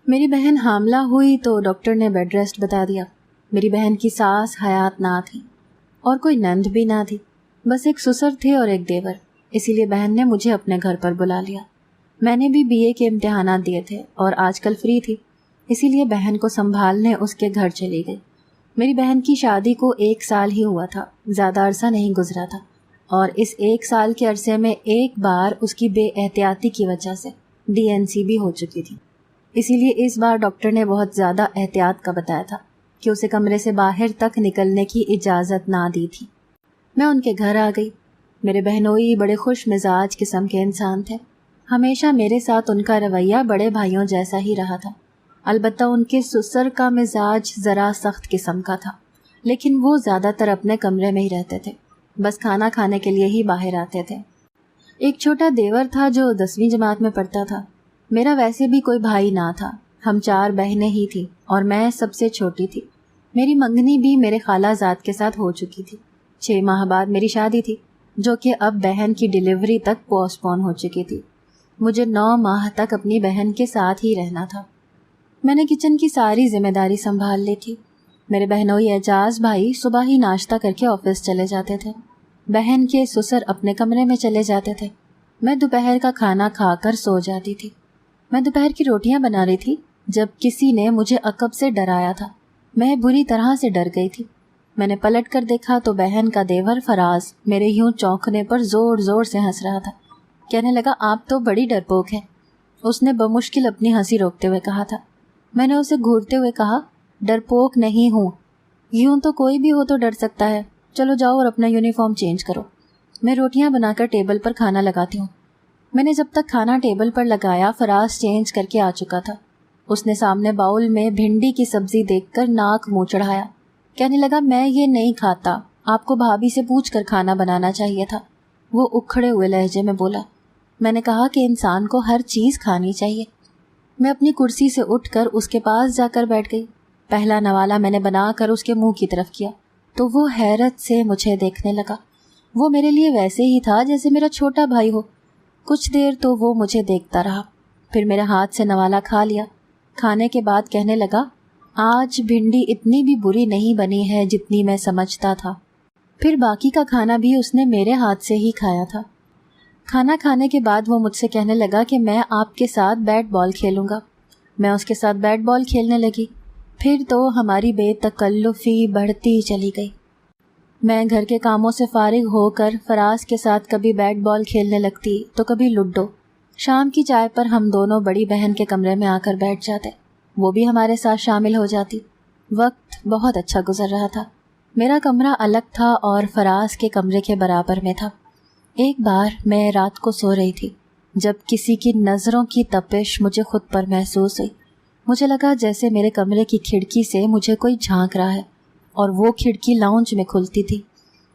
میری بہن حاملہ ہوئی تو ڈاکٹر نے بیڈ ریسٹ بتا دیا۔ میری بہن کی ساس حیات نہ تھی اور کوئی نند بھی نہ تھی، بس ایک سسر تھے اور ایک دیور، اسی لیے بہن نے مجھے اپنے گھر پر بلا لیا۔ میں نے بھی BA کے امتحانات دیے تھے اور آج کل فری تھی، اسی لیے بہن کو سنبھالنے اس کے گھر چلی گئی۔ میری بہن کی شادی کو 1 سال ہی ہوا تھا، زیادہ عرصہ نہیں گزرا تھا، اور اس 1 سال کے عرصے میں ایک بار اس کی بے احتیاطی کی وجہ سے DNC بھی ہو چکی تھی۔ اسی لیے اس بار ڈاکٹر نے بہت زیادہ احتیاط کا بتایا تھا کہ اسے کمرے سے باہر تک نکلنے کی اجازت نہ دی تھی۔ میں ان کے گھر آ گئی۔ میرے بہنوئی بڑے خوش مزاج قسم کے انسان تھے، ہمیشہ میرے ساتھ ان کا رویہ بڑے بھائیوں جیسا ہی رہا تھا۔ البتہ ان کے سسر کا مزاج ذرا سخت قسم کا تھا، لیکن وہ زیادہ تر اپنے کمرے میں ہی رہتے تھے، بس کھانا کھانے کے لیے ہی باہر آتے تھے۔ ایک چھوٹا دیور تھا جو 10ویں جماعت میں پڑھتا تھا۔ میرا ویسے بھی کوئی بھائی نہ تھا، ہم 4 بہنیں ہی تھیں اور میں سب سے چھوٹی تھی۔ میری منگنی بھی میرے خالہ زاد کے ساتھ ہو چکی تھی۔ 6 ماہ بعد میری شادی تھی، جو کہ اب بہن کی ڈیلیوری تک پوسٹ پون ہو چکی تھی۔ مجھے 9 ماہ تک اپنی بہن کے ساتھ ہی رہنا تھا۔ میں نے کچن کی ساری ذمہ داری سنبھال لی تھی۔ میرے بہنوئی اعجاز بھائی صبح ہی ناشتہ کر کے آفس چلے جاتے تھے، بہن کے سسر اپنے کمرے میں چلے جاتے تھے۔ میں دوپہر کا کھانا کھا کر سو جاتی تھی۔ میں دوپہر کی روٹیاں بنا رہی تھی جب کسی نے مجھے عقب سے ڈرایا تھا۔ میں بری طرح سے ڈر گئی تھی۔ میں نے پلٹ کر دیکھا تو بہن کا دیور فراز میرے یوں چونکنے پر زور زور سے ہنس رہا تھا۔ کہنے لگا، آپ تو بڑی ڈرپوک ہے۔ اس نے بمشکل اپنی ہنسی روکتے ہوئے کہا تھا۔ میں نے اسے گھورتے ہوئے کہا، ڈرپوک نہیں ہوں، یوں تو کوئی بھی ہو تو ڈر سکتا ہے، چلو جاؤ اور اپنا یونیفارم چینج کرو۔ میں روٹیاں بنا کر ٹیبل پر کھانا لگاتی ہوں۔ میں نے جب تک کھانا ٹیبل پر لگایا فراز چینج کر کے آ چکا تھا۔ اس نے سامنے باؤل میں بھنڈی کی سبزی دیکھ کر ناک منہ چڑھایا۔ کہنے لگا، میں یہ نہیں کھاتا، آپ کو بھابھی سے پوچھ کر کھانا بنانا چاہیے تھا۔ وہ اکھڑے ہوئے لہجے میں بولا۔ میں نے کہا کہ انسان کو ہر چیز کھانی چاہیے۔ میں اپنی کرسی سے اٹھ کر اس کے پاس جا کر بیٹھ گئی۔ پہلا نوالا میں نے بنا کر اس کے منہ کی طرف کیا تو وہ حیرت سے مجھے دیکھنے لگا۔ وہ میرے لیے ویسے ہی تھا جیسے میرا چھوٹا بھائی ہو۔ کچھ دیر تو وہ مجھے دیکھتا رہا، پھر میرے ہاتھ سے نوالا کھا لیا۔ کھانے کے بعد کہنے لگا، آج بھنڈی اتنی بھی بری نہیں بنی ہے جتنی میں سمجھتا تھا۔ پھر باقی کا کھانا بھی اس نے میرے ہاتھ سے ہی کھایا تھا۔ کھانا کھانے کے بعد وہ مجھ سے کہنے لگا کہ میں آپ کے ساتھ بیٹ بال کھیلوں گا۔ میں اس کے ساتھ بیٹ بال کھیلنے لگی۔ پھر تو ہماری بے تکلفی بڑھتی چلی گئی۔ میں گھر کے کاموں سے فارغ ہو کر فراز کے ساتھ کبھی بیٹ بال کھیلنے لگتی تو کبھی لوڈو۔ شام کی چائے پر ہم دونوں بڑی بہن کے کمرے میں آ کر بیٹھ جاتے، وہ بھی ہمارے ساتھ شامل ہو جاتی۔ وقت بہت اچھا گزر رہا تھا۔ میرا کمرہ الگ تھا اور فراز کے کمرے کے برابر میں تھا۔ ایک بار میں رات کو سو رہی تھی جب کسی کی نظروں کی تپش مجھے خود پر محسوس ہوئی۔ مجھے لگا جیسے میرے کمرے کی کھڑکی سے مجھے کوئی جھانک رہا ہے، اور وہ کھڑکی لاؤنج میں کھلتی تھی۔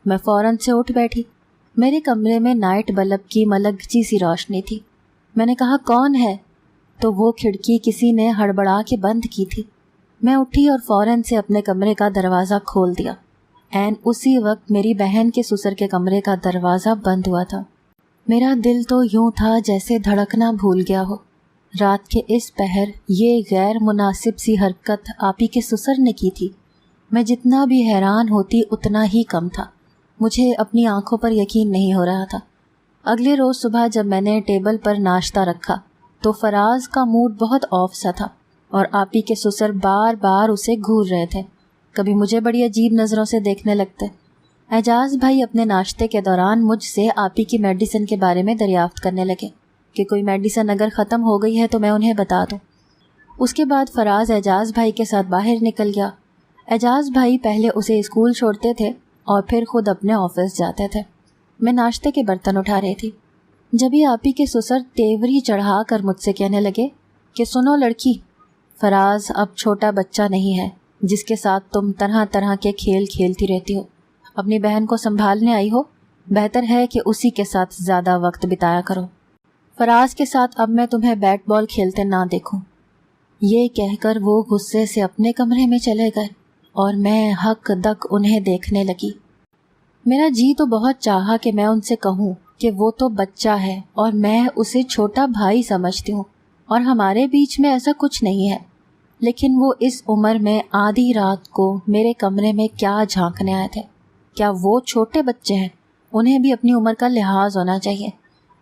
میں فوراً سے اٹھ بیٹھی۔ میرے کمرے میں نائٹ بلب کی ملگچی سی روشنی تھی۔ میں نے کہا، کون ہے؟ تو وہ کھڑکی کسی نے ہڑبڑا کے بند کی تھی۔ میں اٹھی اور فوراً سے اپنے کمرے کا دروازہ کھول دیا۔ عین اسی وقت میری بہن کے سسر کے کمرے کا دروازہ بند ہوا تھا۔ میرا دل تو یوں تھا جیسے دھڑکنا بھول گیا ہو۔ رات کے اس پہر یہ غیر مناسب سی حرکت آپی کے سسر نے کی تھی۔ میں جتنا بھی حیران ہوتی اتنا ہی کم تھا۔ مجھے اپنی آنکھوں پر یقین نہیں ہو رہا تھا۔ اگلے روز صبح جب میں نے ٹیبل پر ناشتہ رکھا تو فراز کا موڈ بہت آف سا تھا اور آپی کے سسر بار بار اسے گھور رہے تھے، کبھی مجھے بڑی عجیب نظروں سے دیکھنے لگتے۔ اعجاز بھائی اپنے ناشتے کے دوران مجھ سے آپی کی میڈیسن کے بارے میں دریافت کرنے لگے کہ کوئی میڈیسن اگر ختم ہو گئی ہے تو میں انہیں بتا دوں۔ اس کے بعد فراز اعجاز بھائی کے ساتھ باہر نکل گیا۔ اعجاز بھائی پہلے اسے اسکول چھوڑتے تھے اور پھر خود اپنے آفس جاتے تھے۔ میں ناشتے کے برتن اٹھا رہی تھی، جبھی آپی کے سسر تیوری چڑھا کر مجھ سے کہنے لگے کہ سنو لڑکی، فراز اب چھوٹا بچہ نہیں ہے جس کے ساتھ تم طرح طرح کے کھیل کھیلتی رہتی ہو۔ اپنی بہن کو سنبھالنے آئی ہو، بہتر ہے کہ اسی کے ساتھ زیادہ وقت بتایا کرو۔ فراز کے ساتھ اب میں تمہیں بیٹ بال کھیلتے نہ دیکھوں۔ یہ کہہ کر وہ غصے سے اپنے کمرے میں چلے گئے اور میں حق دک انہیں دیکھنے لگی۔ میرا جی تو بہت چاہا کہ میں ان سے کہوں کہ وہ تو بچہ ہے اور میں اسے چھوٹا بھائی سمجھتی ہوں اور ہمارے بیچ میں ایسا کچھ نہیں ہے، لیکن وہ اس عمر میں آدھی رات کو میرے کمرے میں کیا جھانکنے آئے تھے؟ کیا وہ چھوٹے بچے ہیں؟ انہیں بھی اپنی عمر کا لحاظ ہونا چاہیے،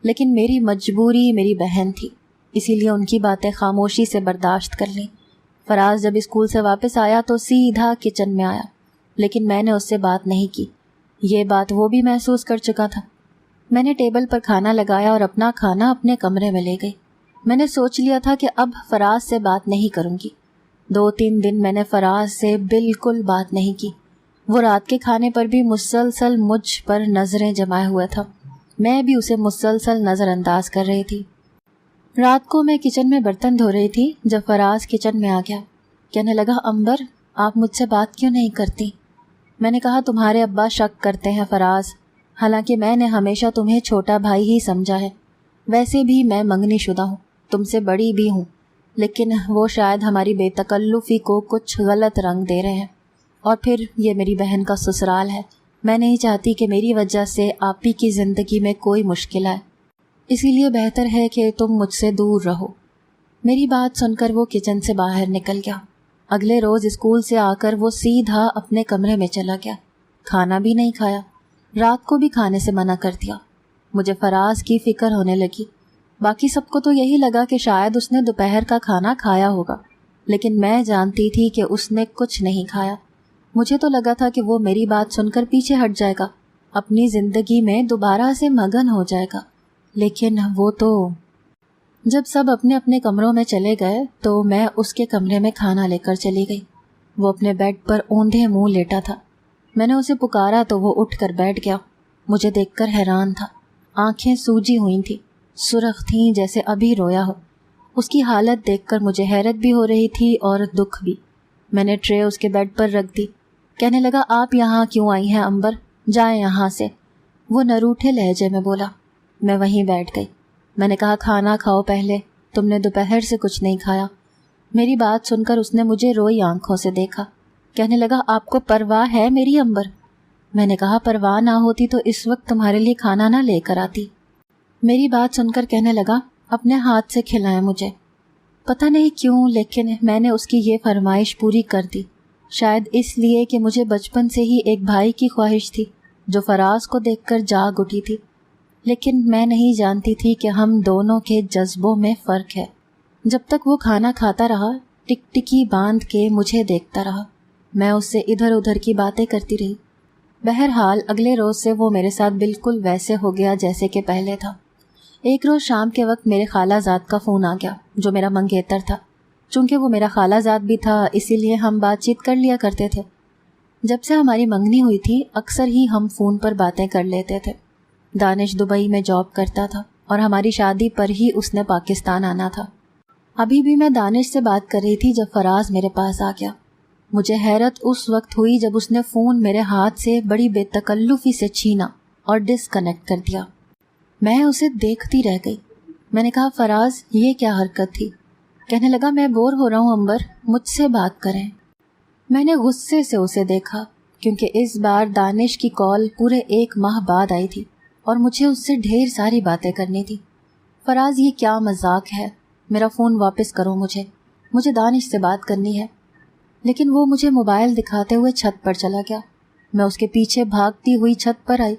لیکن میری مجبوری میری بہن تھی، اسی لیے ان کی باتیں خاموشی سے برداشت کر لیں۔ فراز جب اسکول سے واپس آیا تو سیدھا کچن میں آیا، لیکن میں نے اس سے بات نہیں کی۔ یہ بات وہ بھی محسوس کر چکا تھا۔ میں نے ٹیبل پر کھانا لگایا اور اپنا کھانا اپنے کمرے میں لے گئی۔ میں نے سوچ لیا تھا کہ اب فراز سے بات نہیں کروں گی۔ 2-3 دن میں نے فراز سے بالکل بات نہیں کی۔ وہ رات کے کھانے پر بھی مسلسل مجھ پر نظریں جمائے ہوئے تھا، میں بھی اسے مسلسل نظر انداز کر رہی تھی۔ رات کو میں کچن میں برتن دھو رہی تھی جب فراز کچن میں آ گیا۔ کہنے لگا، امبر آپ مجھ سے بات کیوں نہیں کرتی؟ میں نے کہا، تمہارے ابا شک کرتے ہیں فراز، حالانکہ میں نے ہمیشہ تمہیں چھوٹا بھائی ہی سمجھا ہے۔ ویسے بھی میں منگنی شدہ ہوں، تم سے بڑی بھی ہوں، لیکن وہ شاید ہماری بے تکلفی کو کچھ غلط رنگ دے رہے ہیں، اور پھر یہ میری بہن کا سسرال ہے۔ میں نہیں چاہتی کہ میری وجہ سے آپ ہی کی زندگی میں کوئی مشکل آئے، اسی لیے بہتر ہے کہ تم مجھ سے دور رہو۔ میری بات سن کر وہ کچن سے باہر نکل گیا۔ اگلے روز اسکول سے آ کر وہ سیدھا اپنے کمرے میں چلا گیا، کھانا بھی نہیں کھایا، رات کو بھی کھانے سے منع کر دیا۔ مجھے فراز کی فکر ہونے لگی۔ باقی سب کو تو یہی لگا کہ شاید اس نے دوپہر کا کھانا کھایا ہوگا، لیکن میں جانتی تھی کہ اس نے کچھ نہیں کھایا۔ مجھے تو لگا تھا کہ وہ میری بات سن کر پیچھے ہٹ جائے گا، اپنی زندگی میں دوبارہ سے مگن ہو جائے گا، لیکن وہ تو… جب سب اپنے اپنے کمروں میں چلے گئے تو میں اس کے کمرے میں کھانا لے کر چلی گئی۔ وہ اپنے بیڈ پر اوندھے منہ لیٹا تھا۔ میں نے اسے پکارا تو وہ اٹھ کر بیٹھ گیا۔ مجھے دیکھ کر حیران تھا، آنکھیں سوجی ہوئی تھیں، سرخ تھیں جیسے ابھی رویا ہو۔ اس کی حالت دیکھ کر مجھے حیرت بھی ہو رہی تھی اور دکھ بھی۔ میں نے ٹرے اس کے بیڈ پر رکھ دی۔ کہنے لگا، آپ یہاں کیوں آئی ہیں امبر؟ جائیں یہاں سے۔ وہ نروٹھے لہجے میں بولا۔ میں وہیں بیٹھ گئی۔ میں نے کہا، کھانا کھاؤ پہلے، تم نے دوپہر سے کچھ نہیں کھایا۔ میری بات سن کر اس نے مجھے روئی آنکھوں سے دیکھا۔ کہنے لگا، آپ کو پرواہ ہے میری امبر؟ میں نے کہا، پرواہ نہ ہوتی تو اس وقت تمہارے لیے کھانا نہ لے کر آتی۔ میری بات سن کر کہنے لگا، اپنے ہاتھ سے کھلائیں مجھے۔ پتہ نہیں کیوں لیکن میں نے اس کی یہ فرمائش پوری کر دی، شاید اس لیے کہ مجھے بچپن سے ہی ایک بھائی کی خواہش تھی جو فراز کو دیکھ کر جاگ اٹھی تھی، لیکن میں نہیں جانتی تھی کہ ہم دونوں کے جذبوں میں فرق ہے۔ جب تک وہ کھانا کھاتا رہا، ٹک ٹکی باندھ کے مجھے دیکھتا رہا۔ میں اس سے ادھر ادھر کی باتیں کرتی رہی۔ بہرحال اگلے روز سے وہ میرے ساتھ بالکل ویسے ہو گیا جیسے کہ پہلے تھا۔ ایک روز شام کے وقت میرے خالہ زاد کا فون آ گیا، جو میرا منگیتر تھا۔ چونکہ وہ میرا خالہ زاد بھی تھا، اسی لیے ہم بات چیت کر لیا کرتے تھے۔ جب سے ہماری منگنی ہوئی تھی، اکثر ہی ہم فون پر باتیں کر لیتے تھے۔ دانش دبئی میں جاب کرتا تھا اور ہماری شادی پر ہی اس نے پاکستان آنا تھا۔ ابھی بھی میں دانش سے بات کر رہی تھی جب فراز میرے پاس آ گیا۔ مجھے حیرت اس وقت ہوئی جب اس نے فون میرے ہاتھ سے بڑی بے تکلفی سے چھینا اور ڈسکنیکٹ کر دیا۔ میں اسے دیکھتی رہ گئی۔ میں نے کہا، فراز یہ کیا حرکت تھی؟ کہنے لگا، میں بور ہو رہا ہوں امبر، مجھ سے بات کریں۔ میں نے غصے سے اسے دیکھا کیونکہ اس بار دانش کی کال پورے 1 ماہ بعد آئی تھی اور مجھے اس سے ڈھیر ساری باتیں کرنی تھی۔ فراز یہ کیا مذاق ہے؟ میرا فون واپس کرو، مجھے دانش سے بات کرنی ہے۔ لیکن وہ مجھے موبائل دکھاتے ہوئے چھت پر چلا گیا۔ میں اس کے پیچھے بھاگتی ہوئی چھت پر آئی۔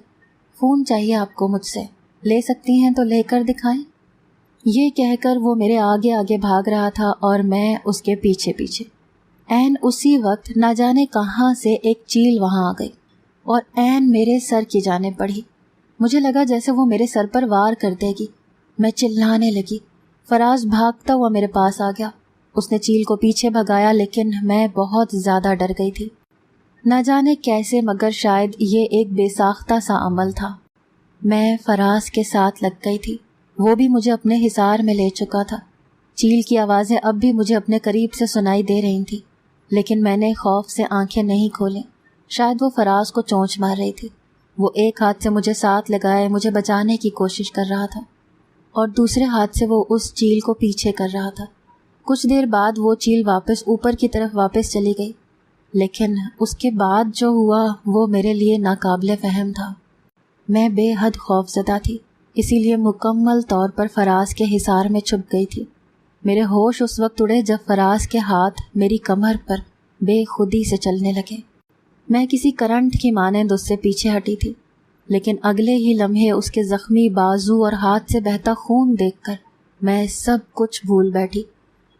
فون چاہیے آپ کو مجھ سے؟ لے سکتی ہیں تو لے کر دکھائیں۔ یہ کہہ کر وہ میرے آگے آگے بھاگ رہا تھا اور میں اس کے پیچھے پیچھے۔ عین اسی وقت نہ جانے کہاں سے ایک چیل وہاں آ گئی اور عین میرے سر کی جانب بڑھی۔ مجھے لگا جیسے وہ میرے سر پر وار کر دے گی۔ میں چلانے لگی۔ فراز بھاگتا ہوا میرے پاس آ گیا۔ اس نے چیل کو پیچھے بھگایا لیکن میں بہت زیادہ ڈر گئی تھی۔ نہ جانے کیسے مگر شاید یہ ایک بے ساختہ سا عمل تھا۔ میں فراز کے ساتھ لگ گئی تھی، وہ بھی مجھے اپنے حصار میں لے چکا تھا۔ چیل کی آوازیں اب بھی مجھے اپنے قریب سے سنائی دے رہی تھیں، لیکن میں نے خوف سے آنکھیں نہیں کھولیں۔ شاید وہ فراز کو چونچ مار رہی تھی۔ وہ ایک ہاتھ سے مجھے ساتھ لگائے مجھے بچانے کی کوشش کر رہا تھا اور دوسرے ہاتھ سے وہ اس چیل کو پیچھے کر رہا تھا۔ کچھ دیر بعد وہ چیل واپس اوپر کی طرف واپس چلی گئی، لیکن اس کے بعد جو ہوا وہ میرے لیے ناقابل فہم تھا۔ میں بے حد خوف زدہ تھی، اسی لیے مکمل طور پر فراز کے حصار میں چھپ گئی تھی۔ میرے ہوش اس وقت اڑے جب فراز کے ہاتھ میری کمر پر بے خودی سے چلنے لگے۔ میں کسی کرنٹ کی مانند اس سے پیچھے ہٹی تھی، لیکن اگلے ہی لمحے اس کے زخمی بازو اور ہاتھ سے بہتا خون دیکھ کر میں سب کچھ بھول بیٹھی۔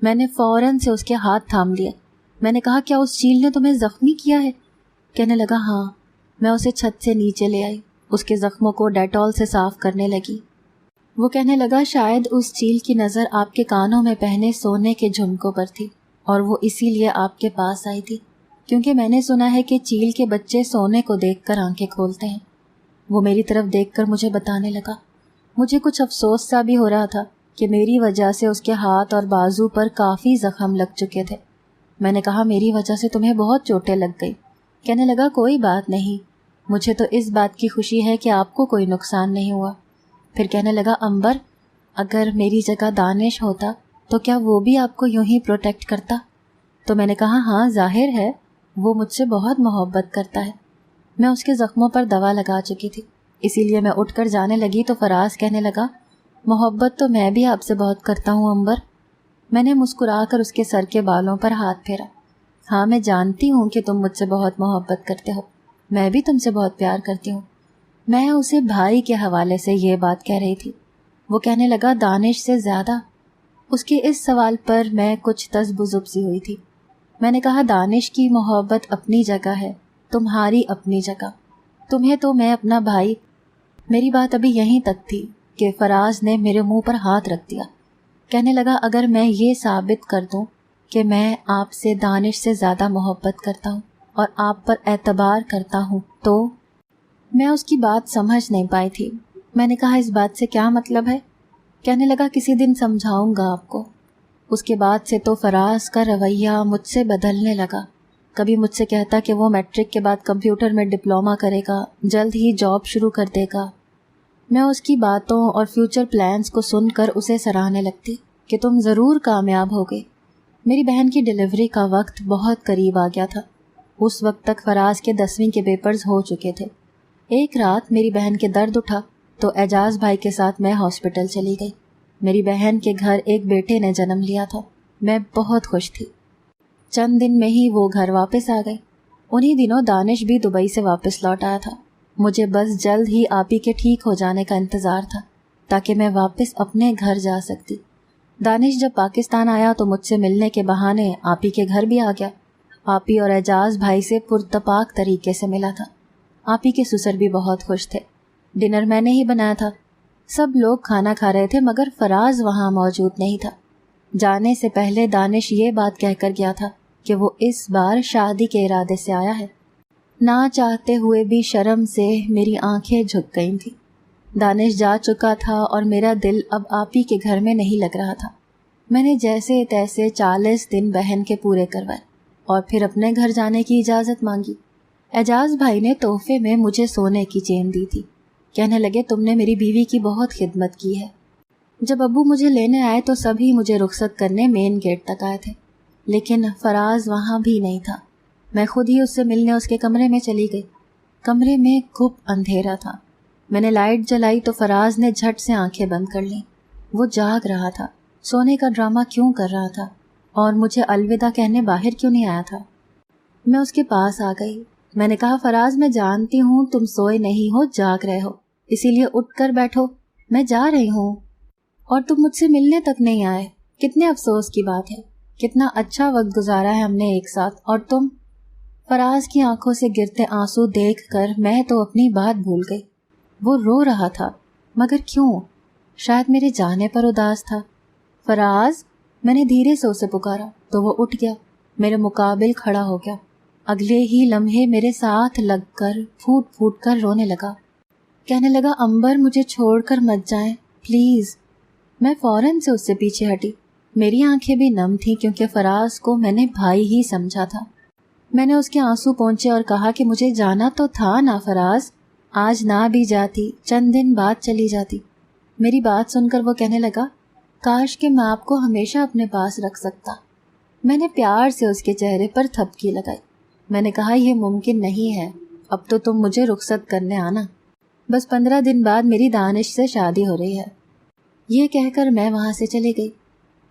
میں نے فوراً سے اس کے ہاتھ تھام لیا۔ میں نے کہا، کیا اس چیل نے تمہیں زخمی کیا ہے؟ کہنے لگا، ہاں۔ میں اسے چھت سے نیچے لے آئی، اس کے زخموں کو ڈیٹول سے صاف کرنے لگی۔ وہ کہنے لگا، شاید اس چیل کی نظر آپ کے کانوں میں پہنے سونے کے جھمکوں پر تھی اور وہ اسی لیے آپ کے پاس آئی تھی، کیونکہ میں نے سنا ہے کہ چیل کے بچے سونے کو دیکھ کر آنکھیں کھولتے ہیں۔ وہ میری طرف دیکھ کر مجھے بتانے لگا۔ مجھے کچھ افسوس سا بھی ہو رہا تھا کہ میری وجہ سے اس کے ہاتھ اور بازو پر کافی زخم لگ چکے تھے۔ میں نے کہا، میری وجہ سے تمہیں بہت چوٹیں لگ گئی۔ کہنے لگا، کوئی بات نہیں، مجھے تو اس بات کی خوشی ہے کہ آپ کو کوئی نقصان نہیں ہوا۔ پھر کہنے لگا، امبر، اگر میری جگہ دانش ہوتا تو کیا وہ بھی آپ کو یوں ہی پروٹیکٹ کرتا؟ تو میں نے کہا، ہاں، ظاہر ہے وہ مجھ سے بہت محبت کرتا ہے۔ میں اس کے زخموں پر دوا لگا چکی تھی، اسی لیے میں اٹھ کر جانے لگی تو فراز کہنے لگا، محبت تو میں بھی آپ سے بہت کرتا ہوں امبر۔ میں نے مسکرا کر اس کے سر کے بالوں پر ہاتھ پھیرا۔ ہاں، میں جانتی ہوں کہ تم مجھ سے بہت محبت کرتے ہو، میں بھی تم سے بہت پیار کرتی ہوں۔ میں اسے بھائی کے حوالے سے یہ بات کہہ رہی تھی۔ وہ کہنے لگا، دانش سے زیادہ؟ اس کے اس سوال پر میں کچھ تذبذب سی ہوئی تھی۔ میں نے کہا، دانش کی محبت اپنی جگہ ہے، تمہاری اپنی جگہ، تمہیں تو میں اپنا بھائی۔ میری بات ابھی یہیں تک تھی کہ فراز نے میرے منہ پر ہاتھ رکھ دیا۔ کہنے لگا، اگر میں یہ ثابت کر دوں کہ میں آپ سے دانش سے زیادہ محبت کرتا ہوں اور آپ پر اعتبار کرتا ہوں تو؟ میں اس کی بات سمجھ نہیں پائی تھی۔ میں نے کہا، اس بات سے کیا مطلب ہے؟ کہنے لگا، کسی دن سمجھاؤں گا آپ کو۔ اس کے بعد سے تو فراز کا رویہ مجھ سے بدلنے لگا۔ کبھی مجھ سے کہتا کہ وہ میٹرک کے بعد کمپیوٹر میں ڈپلومہ کرے گا، جلد ہی جاب شروع کر دے گا۔ میں اس کی باتوں اور فیوچر پلانز کو سن کر اسے سراہنے لگتی کہ تم ضرور کامیاب ہوگے۔ میری بہن کی ڈیلیوری کا وقت بہت قریب آ گیا تھا۔ اس وقت تک فراز کے 10ویں کے پیپرز ہو چکے تھے۔ ایک رات میری بہن کے درد اٹھا تو اعجاز بھائی کے ساتھ میں ہاسپٹل چلی گئی۔ میری بہن کے گھر ایک بیٹے نے جنم لیا تھا۔ میں بہت خوش تھی۔ چند دن میں ہی وہ گھر واپس آ گئی۔ انہی دنوں دانش بھی دبئی سے واپس لوٹ آیا تھا۔ مجھے بس جلد ہی آپی کے ٹھیک ہو جانے کا انتظار تھا تاکہ میں واپس اپنے گھر جا سکتی۔ دانش جب پاکستان آیا تو مجھ سے ملنے کے بہانے آپی کے گھر بھی آ گیا۔ آپی اور اعجاز بھائی سے پرتپاک طریقے سے ملا تھا۔ آپی کے سسر بھی بہت خوش تھے۔ ڈنر میں نے ہی بنایا تھا۔ سب لوگ کھانا کھا رہے تھے مگر فراز وہاں موجود نہیں تھا۔ جانے سے پہلے دانش یہ بات کہہ کر گیا تھا کہ وہ اس بار شادی کے ارادے سے آیا ہے۔ نہ چاہتے ہوئے بھی شرم سے میری آنکھیں جھک گئی تھیں۔ دانش جا چکا تھا اور میرا دل اب آپی کے گھر میں نہیں لگ رہا تھا۔ میں نے جیسے تیسے 40 دن بہن کے پورے کروائے اور پھر اپنے گھر جانے کی اجازت مانگی۔ اعجاز بھائی نے تحفے میں مجھے سونے کی چین دی تھی۔ کہنے لگے، تم نے میری بیوی کی بہت خدمت کی ہے۔ جب ابو مجھے لینے آئے تو سبھی مجھے رخصت کرنے مین گیٹ تک آئے تھے، لیکن فراز وہاں بھی نہیں تھا۔ میں خود ہی اس سے ملنے اس کے کمرے میں چلی گئی۔ کمرے میں گھپ اندھیرا تھا۔ میں نے لائٹ جلائی تو فراز نے جھٹ سے آنکھیں بند کر لیں۔ وہ جاگ رہا تھا، سونے کا ڈرامہ کیوں کر رہا تھا اور مجھے الوداع کہنے باہر کیوں نہیں آیا تھا؟ میں اس کے پاس آ گئی۔ میں نے کہا، فراز، میں جانتی ہوں تم سوئے نہیں ہو، جاگ رہے ہو، اسی لیے اٹھ کر بیٹھو، میں جا رہی ہوں اور تم مجھ سے ملنے تک نہیں آئے۔ کتنے افسوس کی بات ہے، کتنا اچھا وقت گزارا ہے ہم نے ایک ساتھ، اور تم؟ فراز کی آنکھوں سے گرتے آنسو دیکھ کر میں تو اپنی بات بھول گئی۔ وہ رو رہا تھا، مگر کیوں؟ شاید میرے جانے پر اداس تھا۔ فراز، میں نے دھیرے سے اسے پکارا تو وہ اٹھ گیا، میرے مقابل کھڑا ہو گیا۔ اگلے ہی لمحے میرے ساتھ لگ کر پھوٹ پھوٹ کر رونے لگا۔ کہنے لگا، امبر، مجھے چھوڑ کر مت جائیں پلیز۔ میں فوراً سے اس سے پیچھے ہٹی۔ میری آنکھیں بھی نم تھیں کیونکہ فراز کو میں نے بھائی ہی سمجھا تھا۔ میں نے اس کے آنسو پونچھے اور کہا کہ مجھے جانا تو تھا نا فراز، آج نہ بھی جاتی، چند دن بعد چلی جاتی۔ میری بات سن کر وہ کہنے لگا، کاش کہ میں آپ کو ہمیشہ اپنے پاس رکھ سکتا۔ میں نے پیار سے اس کے چہرے پر تھپکی لگائی۔ میں نے کہا، یہ ممکن نہیں ہے، اب تو تم مجھے رخصت کرنے آنا، بس 15 دن بعد میری دانش سے شادی ہو رہی ہے۔ یہ کہہ کر میں وہاں سے چلی گئی۔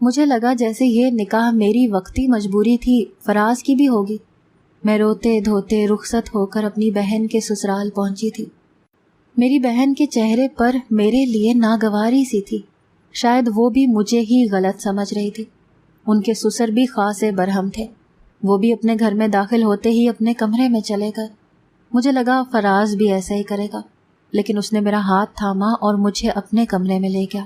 مجھے لگا جیسے یہ نکاح میری وقتی مجبوری تھی فراز کی بھی ہوگی۔ میں روتے دھوتے رخصت ہو کر اپنی بہن کے سسرال پہنچی تھی۔ میری بہن کے چہرے پر میرے لیے ناگواری سی تھی، شاید وہ بھی مجھے ہی غلط سمجھ رہی تھی۔ ان کے سسر بھی خاصے برہم تھے، وہ بھی اپنے گھر میں داخل ہوتے ہی اپنے کمرے میں چلے گئے۔ مجھے لگا فراز بھی ایسا ہی کرے گا، لیکن اس نے میرا ہاتھ تھاما اور مجھے اپنے کمرے میں لے گیا۔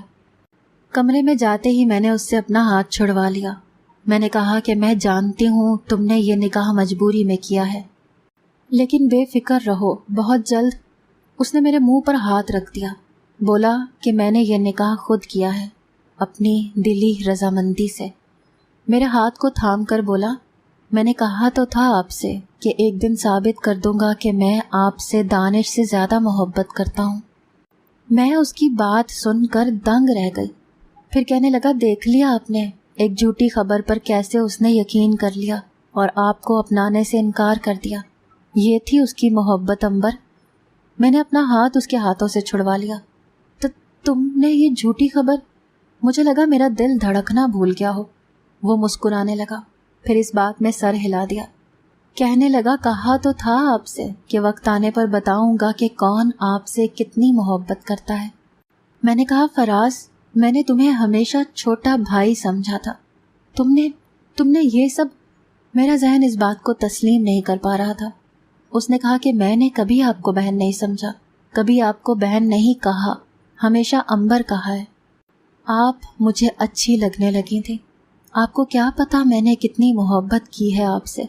کمرے میں جاتے ہی میں نے اس سے اپنا ہاتھ چھڑوا لیا۔ میں نے کہا کہ میں جانتی ہوں تم نے یہ نکاح مجبوری میں کیا ہے، لیکن بے فکر رہو، بہت جلد۔ اس نے میرے منہ پر ہاتھ رکھ دیا، بولا کہ میں نے یہ نکاح خود کیا ہے، اپنی دلی رضامندی سے۔ میرے ہاتھ کو تھام کر بولا، میں نے کہا تو تھا آپ سے کہ ایک دن ثابت کر دوں گا کہ میں آپ سے دانش سے زیادہ محبت کرتا ہوں۔ میں اس کی بات سن کر دنگ رہ گئی۔ پھر کہنے لگا، دیکھ لیا آپ نے ایک جھوٹی خبر پر کیسے اس نے یقین کر لیا اور آپ کو اپنانے سے انکار کر دیا۔ یہ تھی اس کی محبت امبر۔ میں نے اپنا ہاتھ اس کے ہاتھوں سے چھڑوا لیا۔ تو تم نے یہ جھوٹی خبر؟ مجھے لگا میرا دل دھڑکنا بھول گیا ہو۔ وہ مسکرانے لگا، پھر اس بات میں سر ہلا دیا۔ کہنے لگا، کہا تو تھا آپ سے کہ وقت آنے پر بتاؤں گا کہ کون آپ سے کتنی محبت کرتا ہے۔ میں نے کہا، فراز، میں نے تمہیں ہمیشہ چھوٹا بھائی سمجھا تھا، تم نے یہ سب۔ میرا ذہن اس بات کو تسلیم نہیں کر پا رہا تھا۔ اس نے کہا کہ میں نے کبھی آپ کو بہن نہیں سمجھا، کبھی آپ کو بہن نہیں کہا، ہمیشہ امبر کہا ہے۔ آپ مجھے اچھی لگنے لگی تھی۔ آپ کو کیا پتا میں نے کتنی محبت کی ہے آپ سے۔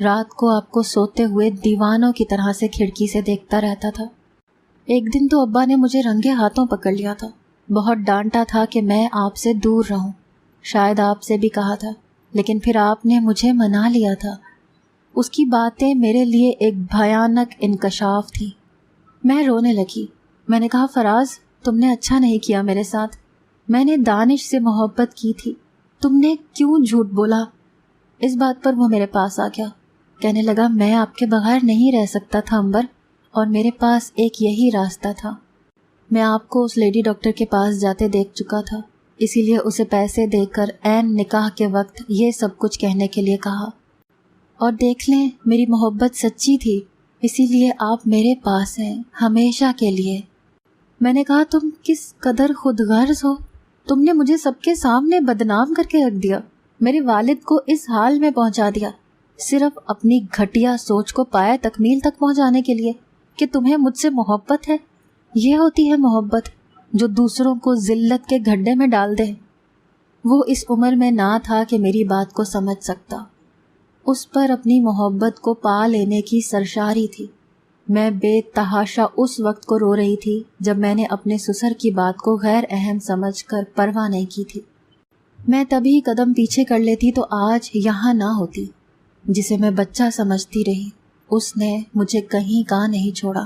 رات کو آپ کو سوتے ہوئے دیوانوں کی طرح سے کھڑکی سے دیکھتا رہتا تھا۔ ایک دن تو ابا نے مجھے رنگے ہاتھوں پکڑ لیا تھا، بہت ڈانٹا تھا کہ میں آپ سے دور رہوں، شاید آپ سے بھی کہا تھا، لیکن پھر آپ نے مجھے منا لیا تھا۔ اس کی باتیں میرے لیے ایک بھیانک انکشاف تھی۔ میں رونے لگی۔ میں نے کہا، فراز، تم نے اچھا نہیں کیا میرے ساتھ۔ میں نے دانش سے محبت کی تھی، تم نے کیوں جھوٹ بولا؟ اس بات پر وہ میرے پاس آ گیا، کہنے لگا، میں آپ کے بغیر نہیں رہ سکتا تھا امبر، اور میرے پاس ایک یہی راستہ تھا۔ میں آپ کو اس لیڈی ڈاکٹر کے پاس جاتے دیکھ چکا تھا، اسی لیے اسے پیسے دے کر عین نکاح کے وقت یہ سب کچھ کہنے کے لیے کہا۔ اور دیکھ لیں، میری محبت سچی تھی، اسی لیے آپ میرے پاس ہیں ہمیشہ کے لیے۔ میں نے کہا، تم کس قدر خود غرض ہو، تم نے مجھے سب کے سامنے بدنام کر کے رکھ دیا، میرے والد کو اس حال میں پہنچا دیا، صرف اپنی گھٹیا سوچ کو پائے تکمیل تک پہنچانے کے لیے کہ تمہیں مجھ سے محبت ہے۔ یہ ہوتی ہے محبت جو دوسروں کو ذلت کے گڈھے میں ڈال دے۔ وہ اس عمر میں نہ تھا کہ میری بات کو سمجھ سکتا، اس پر اپنی محبت کو پا لینے کی سرشاری تھی۔ میں بے تحاشا اس وقت کو رو رہی تھی جب میں نے اپنے سسر کی بات کو غیر اہم سمجھ کر پرواہ نہیں کی تھی۔ میں تبھی قدم پیچھے کر لیتی تو آج یہاں نہ ہوتی۔ جسے میں بچہ سمجھتی رہی، اس نے مجھے کہیں کا نہیں چھوڑا۔